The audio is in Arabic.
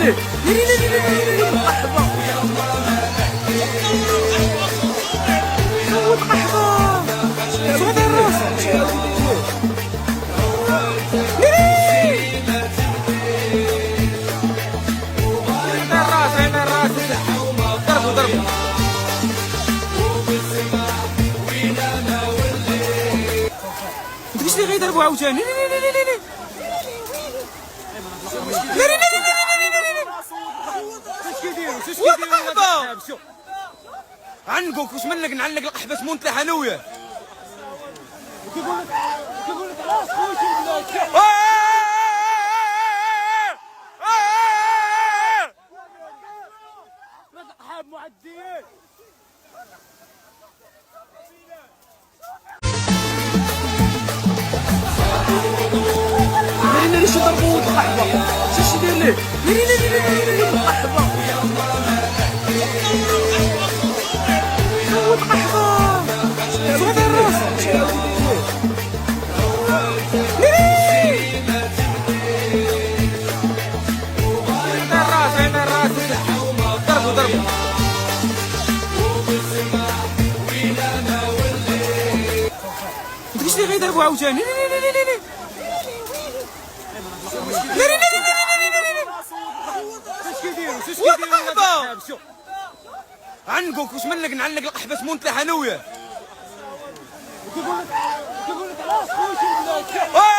ليه لحظة صوت لحظة صوت الراس ضربوا كيفاش اللي غيضربوا عاوتاني عنقك واش منك نعلق القحبه مون ثلاثه انا وياه كيقول لك خلاص خويا القحاب معديين ليش يضربوا القحبه شاش يدير ليه القحبه صوت لحظة صوت الراس ضربوا كيفاش اللي غيضربوا عاوتاني عنقك واش منك نعلق القحبه مون ثلاثه انا وياه كيقول لك خلاص خويا